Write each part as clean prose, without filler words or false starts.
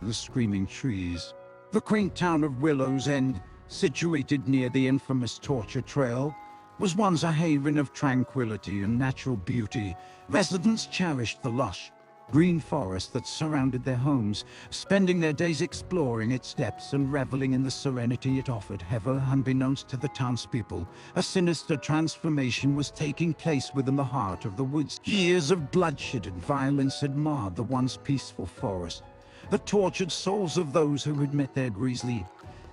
the screaming trees. The quaint town of Willow's End, situated near the infamous torture trail, was once a haven of tranquility and natural beauty. Residents cherished the lush, green forest that surrounded their homes, spending their days exploring its depths and reveling in the serenity it offered. However, unbeknownst to the townspeople, a sinister transformation was taking place within the heart of the woods. Years of bloodshed and violence had marred the once peaceful forest. The tortured souls of those who had met their grisly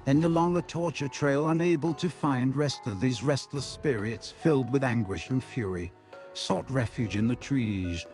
end along the torture trail, unable to find rest. These restless spirits, filled with anguish and fury, sought refuge in the trees,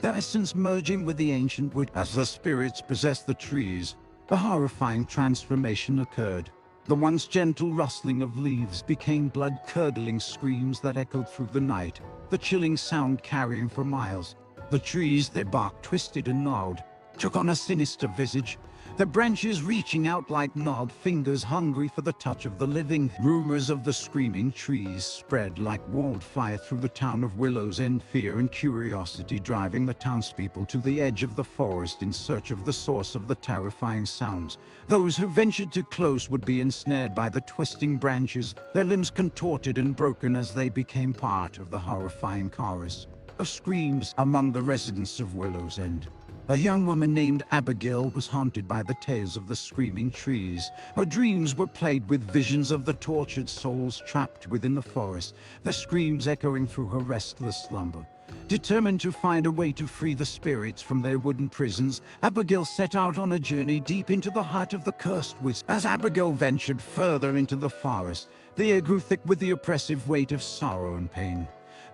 their essence merging with the ancient wood. As the spirits possessed the trees, a horrifying transformation occurred. The once gentle rustling of leaves became blood-curdling screams that echoed through the night, the chilling sound carrying for miles. The trees, their bark twisted and gnawed, took on a sinister visage, their branches reaching out like gnawed fingers hungry for the touch of the living. Rumors of the screaming trees spread like wildfire through the town of Willow's End, fear and curiosity driving the townspeople to the edge of the forest in search of the source of the terrifying sounds. Those who ventured too close would be ensnared by the twisting branches, their limbs contorted and broken as they became part of the horrifying chorus of screams among the residents of Willow's End. A young woman named Abigail was haunted by the tales of the screaming trees. Her dreams were plagued with visions of the tortured souls trapped within the forest, their screams echoing through her restless slumber. Determined to find a way to free the spirits from their wooden prisons, Abigail set out on a journey deep into the heart of the cursed woods. As Abigail ventured further into the forest, the air grew thick with the oppressive weight of sorrow and pain.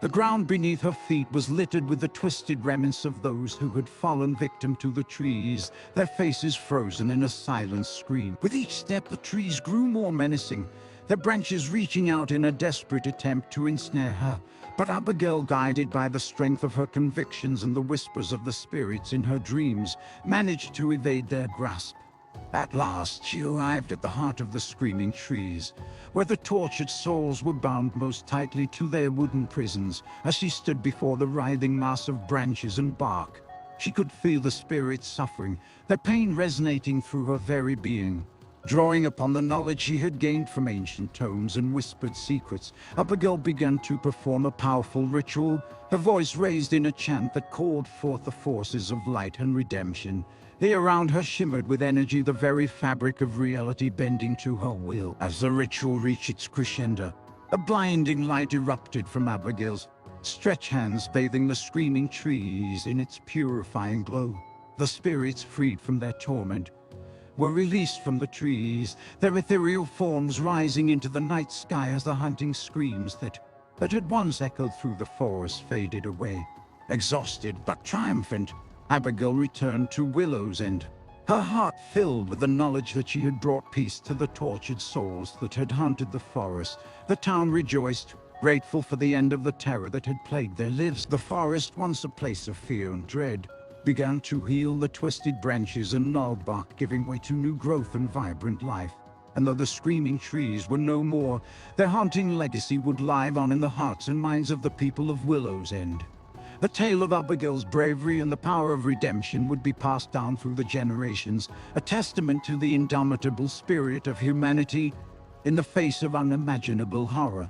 The ground beneath her feet was littered with the twisted remnants of those who had fallen victim to the trees, their faces frozen in a silent scream. With each step, the trees grew more menacing, their branches reaching out in a desperate attempt to ensnare her. But Abigail, guided by the strength of her convictions and the whispers of the spirits in her dreams, managed to evade their grasp. At last, she arrived at the heart of the screaming trees, where the tortured souls were bound most tightly to their wooden prisons. As she stood before the writhing mass of branches and bark, she could feel the spirits suffering, their pain resonating through her very being. Drawing upon the knowledge she had gained from ancient tomes and whispered secrets, Abigail began to perform a powerful ritual, her voice raised in a chant that called forth the forces of light and redemption. The air around her shimmered with energy, the very fabric of reality bending to her will. As the ritual reached its crescendo, a blinding light erupted from Abigail's stretched hands, bathing the screaming trees in its purifying glow. The spirits, freed from their torment, were released from the trees, their ethereal forms rising into the night sky as the hunting screams that had once echoed through the forest faded away. Exhausted but triumphant, Abigail returned to Willow's End, her heart filled with the knowledge that she had brought peace to the tortured souls that had haunted the forest. The town rejoiced, grateful for the end of the terror that had plagued their lives. The forest, once a place of fear and dread, began to heal, the twisted branches and gnarled bark giving way to new growth and vibrant life. And though the screaming trees were no more, their haunting legacy would live on in the hearts and minds of the people of Willow's End. The tale of Abigail's bravery and the power of redemption would be passed down through the generations, a testament to the indomitable spirit of humanity in the face of unimaginable horror.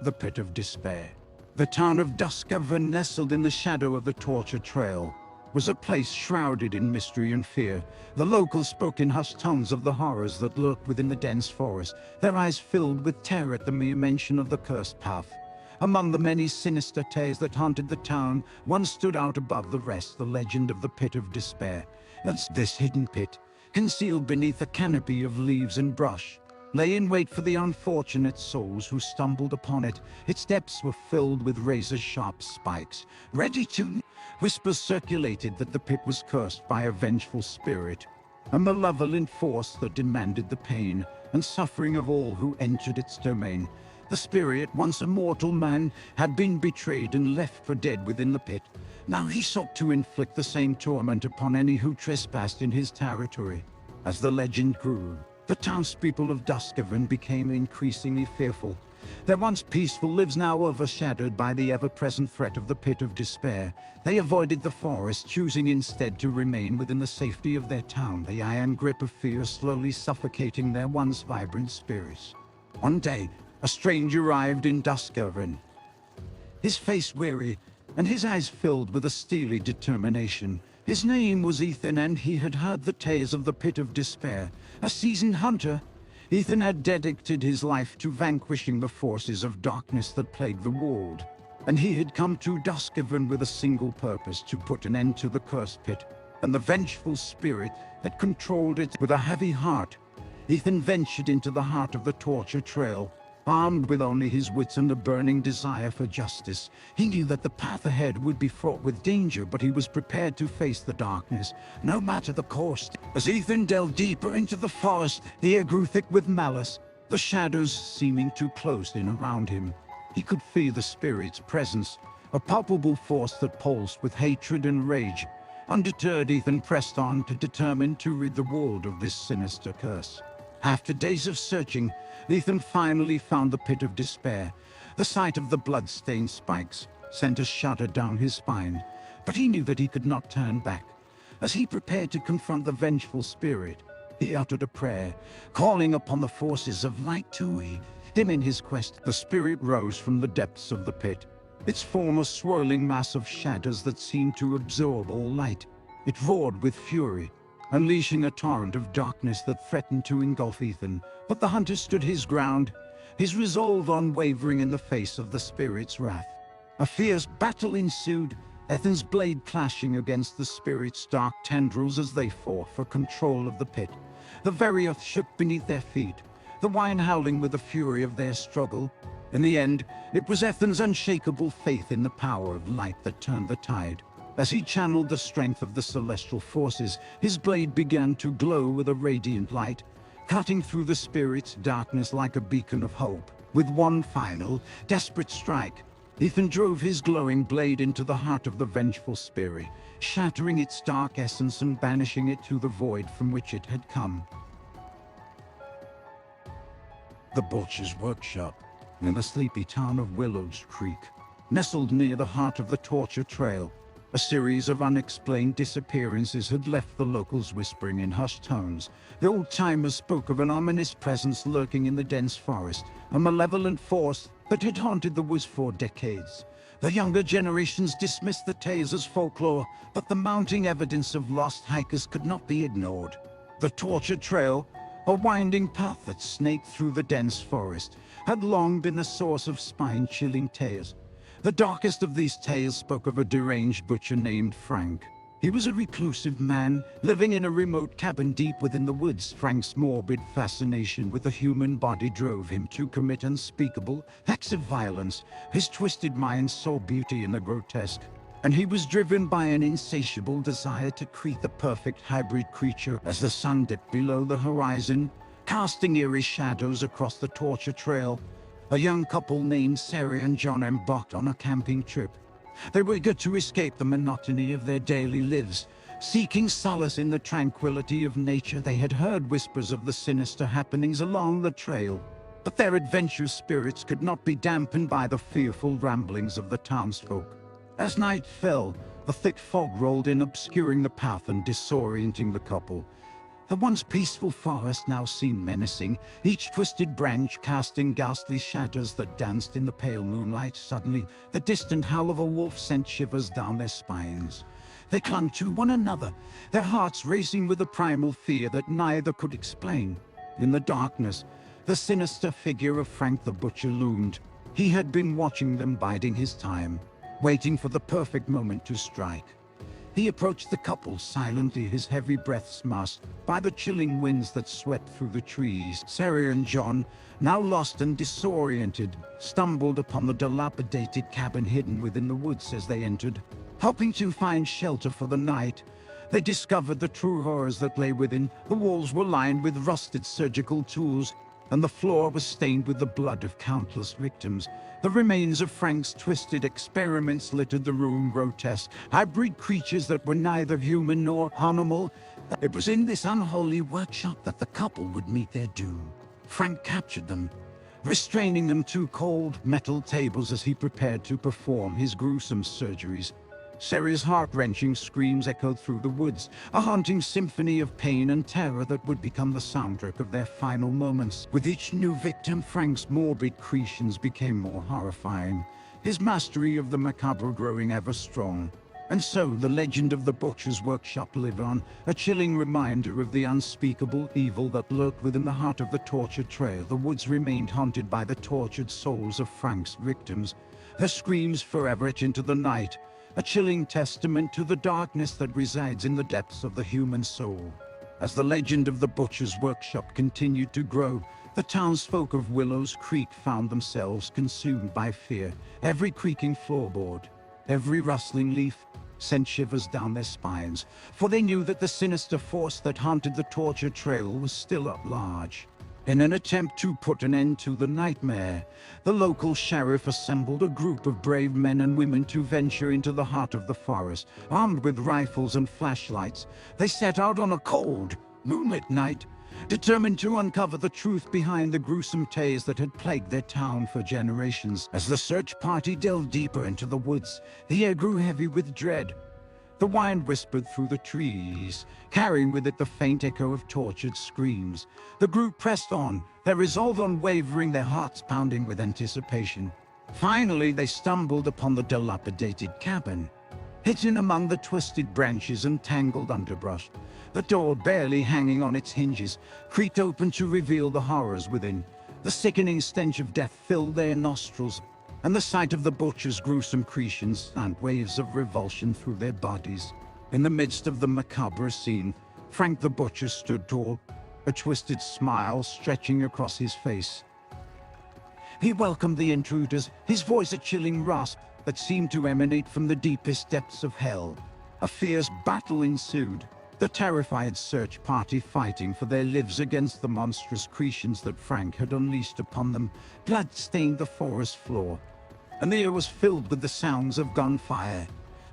The Pit of Despair. The town of Duskoven, nestled in the shadow of the torture trail, was a place shrouded in mystery and fear. The locals spoke in hushed tones of the horrors that lurked within the dense forest, their eyes filled with terror at the mere mention of the cursed path. Among the many sinister tales that haunted the town, one stood out above the rest: the legend of the Pit of Despair. This hidden pit, concealed beneath a canopy of leaves and brush, lay in wait for the unfortunate souls who stumbled upon it. Its depths were filled with razor-sharp spikes, ready to... Whispers circulated that the pit was cursed by a vengeful spirit, a malevolent force that demanded the pain and suffering of all who entered its domain. The spirit, once a mortal man, had been betrayed and left for dead within the pit. Now he sought to inflict the same torment upon any who trespassed in his territory. As the legend grew, the townspeople of Duskoven became increasingly fearful. Their once peaceful lives now overshadowed by the ever-present threat of the pit of despair. They avoided the forest, choosing instead to remain within the safety of their town, the iron grip of fear slowly suffocating their once vibrant spirits. One day, a stranger arrived in Duskoven, his face weary, and his eyes filled with a steely determination. His name was Ethan, and he had heard the tales of the pit of despair. A seasoned hunter, Ethan had dedicated his life to vanquishing the forces of darkness that plagued the world, and he had come to Duskoven with a single purpose: to put an end to the cursed pit and the vengeful spirit that controlled it. With a heavy heart, Ethan ventured into the heart of the torture trail. Armed with only his wits and a burning desire for justice, he knew that the path ahead would be fraught with danger, but he was prepared to face the darkness, no matter the cost. As Ethan delved deeper into the forest, the air grew thick with malice, the shadows seeming to close in around him. He could feel the spirit's presence, a palpable force that pulsed with hatred and rage. Undeterred, Ethan pressed on, determined to rid the world of this sinister curse. After days of searching, Ethan finally found the pit of despair. The sight of the blood-stained spikes sent a shudder down his spine, but he knew that he could not turn back. As he prepared to confront the vengeful spirit, he uttered a prayer, calling upon the forces of light to aid him in his quest. The spirit rose from the depths of the pit, its form a swirling mass of shadows that seemed to absorb all light. It roared with fury, unleashing a torrent of darkness that threatened to engulf Ethan. But the hunter stood his ground, his resolve unwavering in the face of the spirit's wrath. A fierce battle ensued, Ethan's blade clashing against the spirit's dark tendrils as they fought for control of the pit. The very earth shook beneath their feet, the wine howling with the fury of their struggle. In the end, it was Ethan's unshakable faith in the power of light that turned the tide. As he channeled the strength of the celestial forces, his blade began to glow with a radiant light, cutting through the spirit's darkness like a beacon of hope. With one final, desperate strike, Ethan drove his glowing blade into the heart of the vengeful spirit, shattering its dark essence and banishing it to the void from which it had come. The butcher's workshop, in the sleepy town of Willows Creek, nestled near the heart of the torture trail. A series of unexplained disappearances had left the locals whispering in hushed tones. The old-timers spoke of an ominous presence lurking in the dense forest, a malevolent force that had haunted the woods for decades. The younger generations dismissed the tales as folklore, but the mounting evidence of lost hikers could not be ignored. The torture trail, a winding path that snaked through the dense forest, had long been the source of spine-chilling tales. The darkest of these tales spoke of a deranged butcher named Frank. He was a reclusive man, living in a remote cabin deep within the woods. Frank's morbid fascination with the human body drove him to commit unspeakable acts of violence. His twisted mind saw beauty in the grotesque, and he was driven by an insatiable desire to create the perfect hybrid creature. As the sun dipped below the horizon, casting eerie shadows across the torture trail, a young couple named Sarah and John embarked on a camping trip. They were eager to escape the monotony of their daily lives, seeking solace in the tranquility of nature. They had heard whispers of the sinister happenings along the trail, but their adventurous spirits could not be dampened by the fearful ramblings of the townsfolk. As night fell, a thick fog rolled in, obscuring the path and disorienting the couple. The once peaceful forest now seemed menacing, each twisted branch casting ghastly shadows that danced in the pale moonlight. Suddenly, the distant howl of a wolf sent shivers down their spines. They clung to one another, their hearts racing with a primal fear that neither could explain. In the darkness, the sinister figure of Frank the Butcher loomed. He had been watching them, biding his time, waiting for the perfect moment to strike. He approached the couple silently, his heavy breaths masked by the chilling winds that swept through the trees. Sarah and John, now lost and disoriented, stumbled upon the dilapidated cabin hidden within the woods. As they entered, hoping to find shelter for the night, they discovered the true horrors that lay within. The walls were lined with rusted surgical tools, and the floor was stained with the blood of countless victims. The remains of Frank's twisted experiments littered the room, grotesque hybrid creatures that were neither human nor animal. It was in this unholy workshop that the couple would meet their doom. Frank captured them, restraining them to cold metal tables as he prepared to perform his gruesome surgeries. Sherry's heart-wrenching screams echoed through the woods, a haunting symphony of pain and terror that would become the soundtrack of their final moments. With each new victim, Frank's morbid creations became more horrifying, his mastery of the macabre growing ever strong. And so the legend of the butcher's workshop lived on, a chilling reminder of the unspeakable evil that lurked within the heart of the torture trail. The woods remained haunted by the tortured souls of Frank's victims, their screams forever etched into the night, a chilling testament to the darkness that resides in the depths of the human soul. As the legend of the butcher's workshop continued to grow, the townsfolk of Willows Creek found themselves consumed by fear. Every creaking floorboard, every rustling leaf sent shivers down their spines, for they knew that the sinister force that haunted the torture trail was still at large. In an attempt to put an end to the nightmare, the local sheriff assembled a group of brave men and women to venture into the heart of the forest. Armed with rifles and flashlights, they set out on a cold, moonlit night, determined to uncover the truth behind the gruesome tales that had plagued their town for generations. As the search party delved deeper into the woods, the air grew heavy with dread. The wind whispered through the trees, carrying with it the faint echo of tortured screams. The group pressed on, their resolve unwavering, their hearts pounding with anticipation. Finally, they stumbled upon the dilapidated cabin. Hidden among the twisted branches and tangled underbrush, the door, barely hanging on its hinges, creaked open to reveal the horrors within. The sickening stench of death filled their nostrils, and the sight of the butcher's gruesome creations sent waves of revulsion through their bodies. In the midst of the macabre scene, Frank the butcher stood tall, a twisted smile stretching across his face. He welcomed the intruders, his voice a chilling rasp that seemed to emanate from the deepest depths of hell. A fierce battle ensued, the terrified search party fighting for their lives against the monstrous creations that Frank had unleashed upon them. Blood stained the forest floor, and the air was filled with the sounds of gunfire,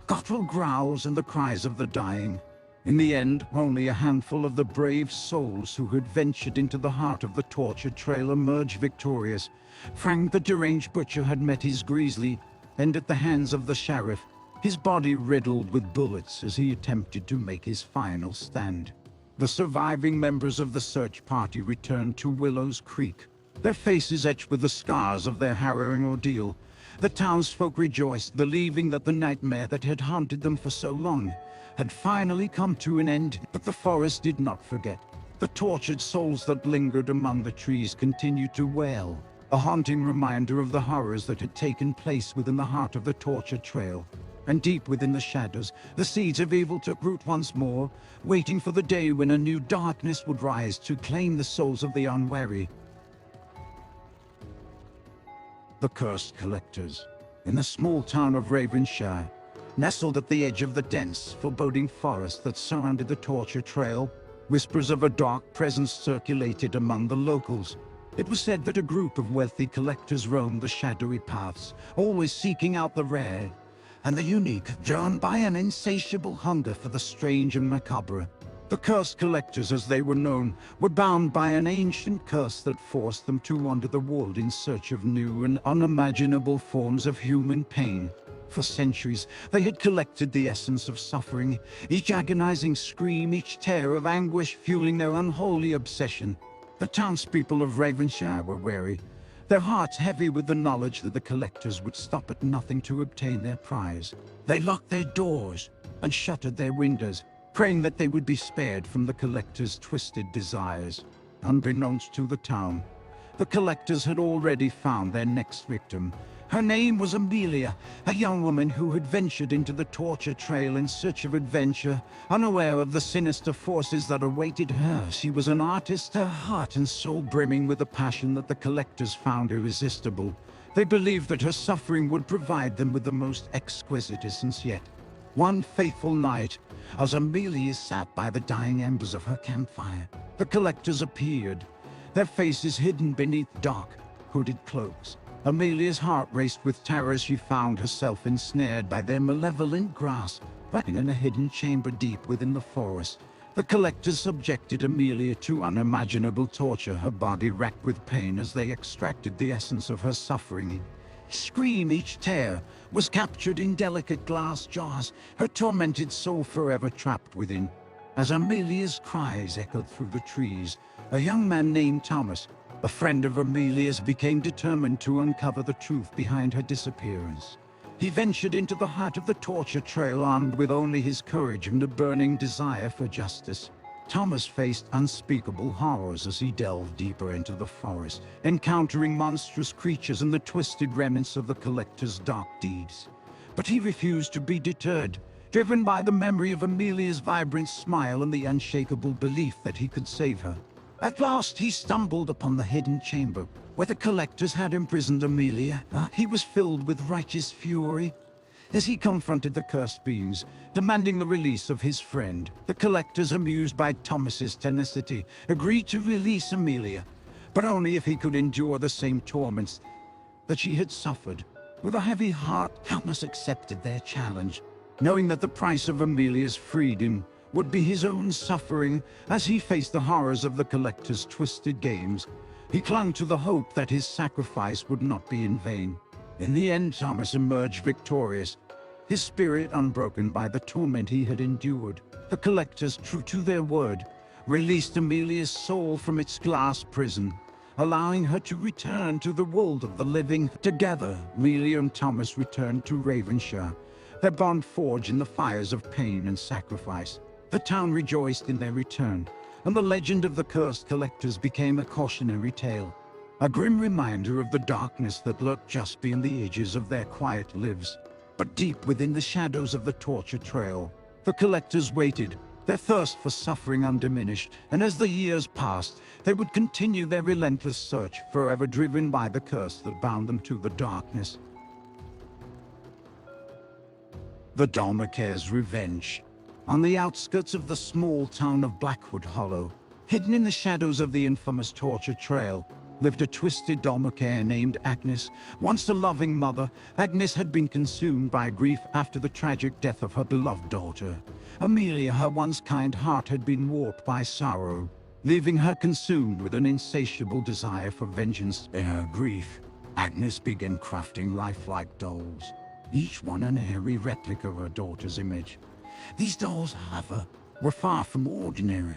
guttural growls, and the cries of the dying. In the end, only a handful of the brave souls who had ventured into the heart of the torture trail emerged victorious. Frank the deranged butcher had met his grisly end at the hands of the sheriff, his body riddled with bullets as he attempted to make his final stand. The surviving members of the search party returned to Willows Creek, their faces etched with the scars of their harrowing ordeal. The townsfolk rejoiced, believing that the nightmare that had haunted them for so long had finally come to an end. But the forest did not forget. The tortured souls that lingered among the trees continued to wail, a haunting reminder of the horrors that had taken place within the heart of the torture trail. And deep within the shadows, the seeds of evil took root once more, waiting for the day when a new darkness would rise to claim the souls of the unwary. The Cursed Collectors. In the small town of Ravenshire, nestled at the edge of the dense, foreboding forest that surrounded the torture trail, whispers of a dark presence circulated among the locals. It was said that a group of wealthy collectors roamed the shadowy paths, always seeking out the rare and the unique, drawn by an insatiable hunger for the strange and macabre. The Cursed Collectors, as they were known, were bound by an ancient curse that forced them to wander the world in search of new and unimaginable forms of human pain. For centuries, they had collected the essence of suffering, each agonizing scream, each tear of anguish fueling their unholy obsession. The townspeople of Ravenshire were wary, their hearts heavy with the knowledge that the collectors would stop at nothing to obtain their prize. They locked their doors and shuttered their windows, praying that they would be spared from the collectors' twisted desires. Unbeknownst to the town, the collectors had already found their next victim. Her name was Amelia, a young woman who had ventured into the torture trail in search of adventure, unaware of the sinister forces that awaited her. She was an artist, her heart and soul brimming with a passion that the collectors found irresistible. They believed that her suffering would provide them with the most exquisite essence yet. One fateful night, as Amelia sat by the dying embers of her campfire, the collectors appeared, their faces hidden beneath dark, hooded cloaks. Amelia's heart raced with terror as she found herself ensnared by their malevolent grasp. But in a hidden chamber deep within the forest, The collectors subjected Amelia to unimaginable torture, her body racked with pain as they extracted the essence of her suffering. Each scream, each tear, was captured in delicate glass jars, her tormented soul forever trapped within. As Amelia's cries echoed through the trees, a young man named Thomas, a friend of Amelia's, became determined to uncover the truth behind her disappearance. He ventured into the heart of the torture trail armed with only his courage and a burning desire for justice. Thomas faced unspeakable horrors as he delved deeper into the forest, encountering monstrous creatures and the twisted remnants of the collector's dark deeds. But he refused to be deterred, driven by the memory of Amelia's vibrant smile and the unshakable belief that he could save her. At last he stumbled upon the hidden chamber, where the collectors had imprisoned Amelia. He was filled with righteous fury. As he confronted the cursed beings, demanding the release of his friend, the collectors, amused by Thomas's tenacity, agreed to release Amelia, but only if he could endure the same torments that she had suffered. With a heavy heart, Thomas accepted their challenge, knowing that the price of Amelia's freedom would be his own suffering. As he faced the horrors of the collector's twisted games, he clung to the hope that his sacrifice would not be in vain. In the end, Thomas emerged victorious, his spirit unbroken by the torment he had endured. The collectors, true to their word, released Amelia's soul from its glass prison, allowing her to return to the world of the living. Together, Amelia and Thomas returned to Ravenshire, their bond forged in the fires of pain and sacrifice. The town rejoiced in their return, and the legend of the cursed collectors became a cautionary tale, a grim reminder of the darkness that lurked just beyond the edges of their quiet lives. But deep within the shadows of the torture trail, the collectors waited, their thirst for suffering undiminished, and as the years passed, they would continue their relentless search, forever driven by the curse that bound them to the darkness. The Dollmaker's Revenge. On the outskirts of the small town of Blackwood Hollow, hidden in the shadows of the infamous torture trail, lived a twisted Dollmaker named Agnes. Once a loving mother, Agnes had been consumed by grief after the tragic death of her beloved daughter. Amelia, her once kind heart had been warped by sorrow, leaving her consumed with an insatiable desire for vengeance. In her grief, Agnes began crafting lifelike dolls, each one an airy replica of her daughter's image. These dolls, however, were far from ordinary.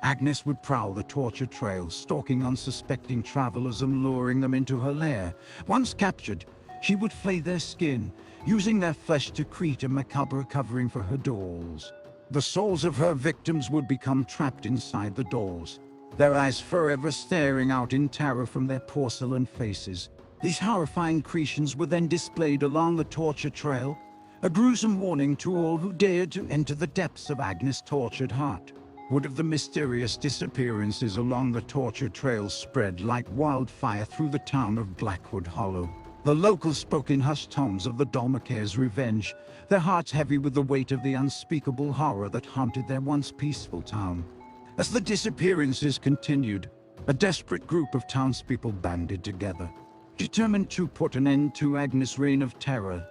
Agnes would prowl the torture trail, stalking unsuspecting travelers and luring them into her lair. Once captured, she would flay their skin, using their flesh to create a macabre covering for her dolls. The souls of her victims would become trapped inside the dolls, their eyes forever staring out in terror from their porcelain faces. These horrifying creations were then displayed along the torture trail, a gruesome warning to all who dared to enter the depths of Agnes' tortured heart. Word of the mysterious disappearances along the torture trail spread like wildfire through the town of Blackwood Hollow. The locals spoke in hushed tones of the Dollmaker's revenge, their hearts heavy with the weight of the unspeakable horror that haunted their once peaceful town. As the disappearances continued, a desperate group of townspeople banded together, determined to put an end to Agnes' reign of terror.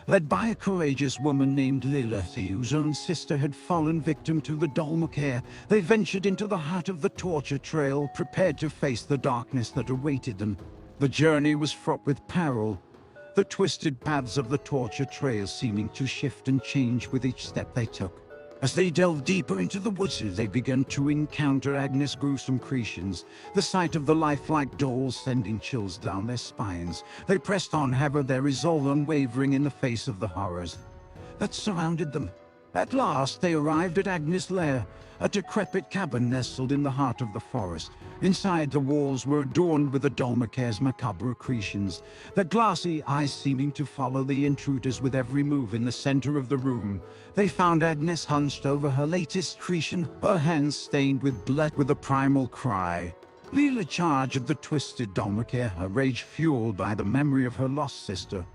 Led by a courageous woman named Lilith, whose own sister had fallen victim to the Dollmaker, they ventured into the heart of the torture trail, prepared to face the darkness that awaited them. The journey was fraught with peril, the twisted paths of the torture trail seeming to shift and change with each step they took. As they delved deeper into the woods, they began to encounter Agnes' gruesome creations, the sight of the lifelike dolls sending chills down their spines. They pressed on, however, their resolve unwavering in the face of the horrors that surrounded them. At last they arrived at Agnes' lair, a decrepit cabin nestled in the heart of the forest. Inside, the walls were adorned with the Dollmaker's macabre creations, their glassy eyes seeming to follow the intruders with every move. In the center of the room, they found Agnes hunched over her latest creation, her hands stained with blood. With a primal cry, Leela charged the twisted Dollmaker, her rage fueled by the memory of her lost sister.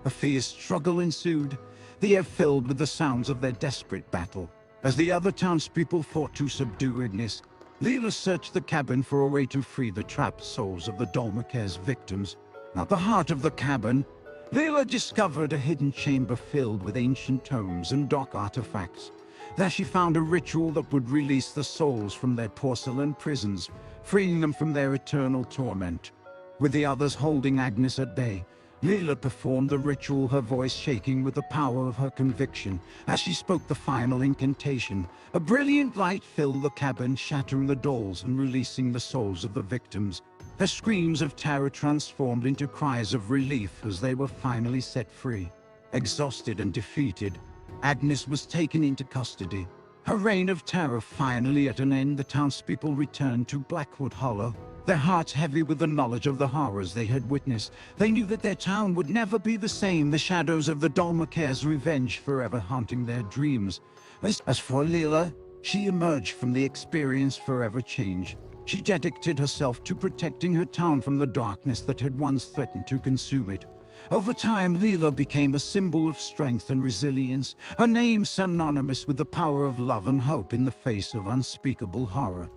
A fierce struggle ensued, the air filled with the sounds of their desperate battle. As the other townspeople fought to subdue Agnes, Leela searched the cabin for a way to free the trapped souls of the Dollmaker's victims. At the heart of the cabin, Leela discovered a hidden chamber filled with ancient tomes and dark artifacts. There she found a ritual that would release the souls from their porcelain prisons, freeing them from their eternal torment. With the others holding Agnes at bay, Leela performed the ritual, her voice shaking with the power of her conviction. As she spoke the final incantation, a brilliant light filled the cabin, shattering the doors and releasing the souls of the victims. Their screams of terror transformed into cries of relief as they were finally set free. Exhausted and defeated, Agnes was taken into custody. Her reign of terror finally at an end, the townspeople returned to Blackwood Hollow, their hearts heavy with the knowledge of the horrors they had witnessed. They knew that their town would never be the same, the shadows of the Dollmaker's revenge forever haunting their dreams. As for Leela, she emerged from the experience forever changed. She dedicated herself to protecting her town from the darkness that had once threatened to consume it. Over time, Leela became a symbol of strength and resilience, her name synonymous with the power of love and hope in the face of unspeakable horror.